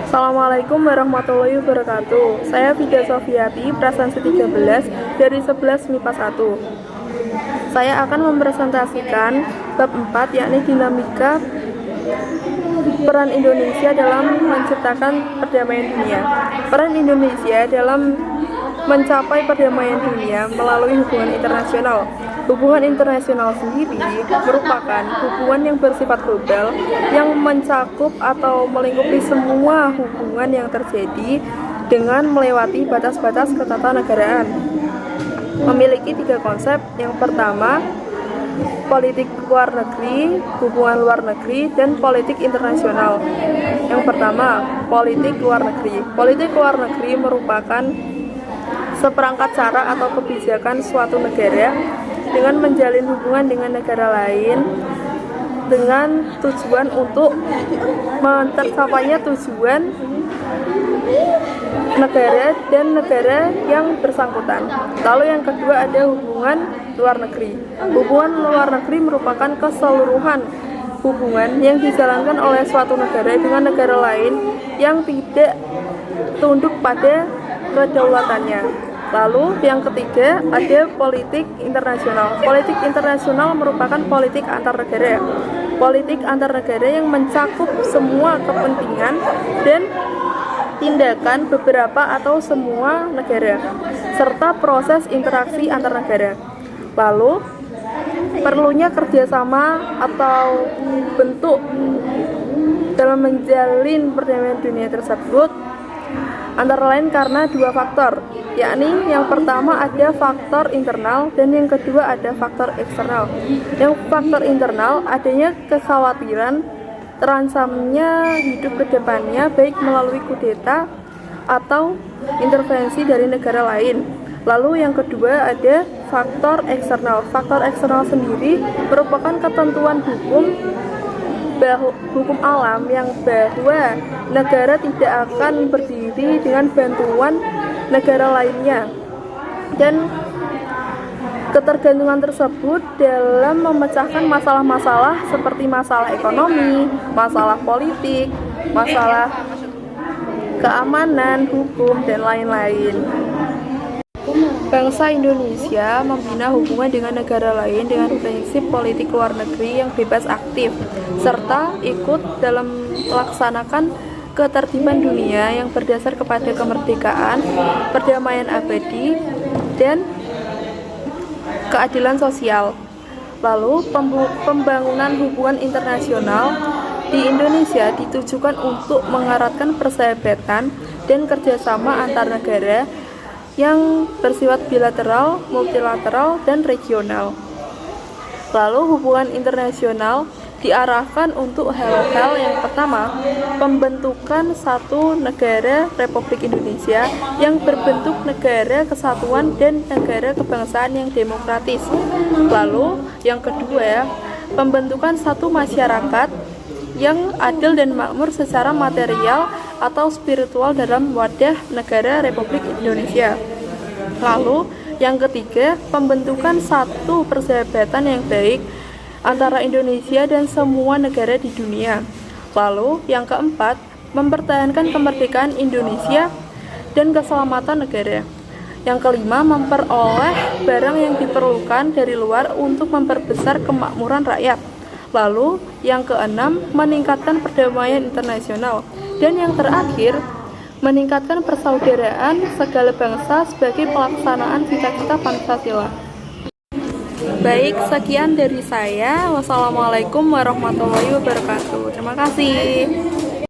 Assalamualaikum warahmatullahi wabarakatuh. Saya Vida Sofiati, Prasansi 13 dari 11 MIPA 1. Saya akan mempresentasikan bab 4, yakni dinamika peran Indonesia dalam menciptakan perdamaian dunia. Peran Indonesia dalam mencapai perdamaian dunia melalui hubungan internasional. Hubungan internasional sendiri merupakan hubungan yang bersifat global yang mencakup atau melingkupi semua hubungan yang terjadi dengan melewati batas-batas ketatanegaraan. Memiliki 3 konsep. Yang pertama, politik luar negeri, hubungan luar negeri, dan politik internasional. Yang pertama, politik luar negeri. Politik luar negeri merupakan seperangkat cara atau kebijakan suatu negara dengan menjalin hubungan dengan negara lain dengan tujuan untuk tercapainya tujuan negara dan negara yang bersangkutan. Lalu yang kedua ada hubungan luar negeri. Hubungan luar negeri merupakan keseluruhan hubungan yang dijalankan oleh suatu negara dengan negara lain yang tidak tunduk pada kedaulatannya. Lalu yang ketiga ada politik internasional. Politik internasional merupakan politik antar negara. Politik antar negara yang mencakup semua kepentingan dan tindakan beberapa atau semua negara serta proses interaksi antar negara. Lalu perlunya kerjasama atau bentuk dalam menjalin perdamaian dunia tersebut antara lain karena 2 faktor, yakni yang pertama ada faktor internal dan yang kedua ada faktor eksternal. Yang faktor internal adanya kekhawatiran terancamnya hidup ke depannya baik melalui kudeta atau intervensi dari negara lain. Lalu yang kedua ada faktor eksternal. Faktor eksternal sendiri merupakan ketentuan hukum alam yang bahwa negara tidak akan berdiri dengan bantuan negara lainnya, dan ketergantungan tersebut dalam memecahkan masalah-masalah seperti masalah ekonomi, masalah politik, masalah keamanan, hukum, dan lain-lain. Bangsa Indonesia membina hubungan dengan negara lain dengan prinsip politik luar negeri yang bebas aktif, serta ikut dalam melaksanakan ketertiban dunia yang berdasar kepada kemerdekaan, perdamaian abadi, dan keadilan sosial. Lalu, pembangunan hubungan internasional di Indonesia ditujukan untuk mengeratkan persahabatan dan kerjasama antar negara yang bersifat bilateral, multilateral, dan regional. Lalu hubungan internasional diarahkan untuk hal-hal yang pertama, pembentukan satu negara Republik Indonesia yang berbentuk negara kesatuan dan negara kebangsaan yang demokratis. Lalu yang kedua, pembentukan satu masyarakat yang adil dan makmur secara material atau spiritual dalam wadah negara Republik Indonesia. Lalu yang ketiga, pembentukan satu persahabatan yang baik antara Indonesia dan semua negara di dunia. Lalu yang keempat, mempertahankan kemerdekaan Indonesia dan keselamatan negara. Yang kelima, memperoleh barang yang diperlukan dari luar untuk memperbesar kemakmuran rakyat. Lalu yang keenam, meningkatkan perdamaian internasional. Dan yang terakhir, meningkatkan persaudaraan segala bangsa sebagai pelaksanaan cita-cita Pancasila. Baik, sekian dari saya. Wassalamualaikum warahmatullahi wabarakatuh. Terima kasih.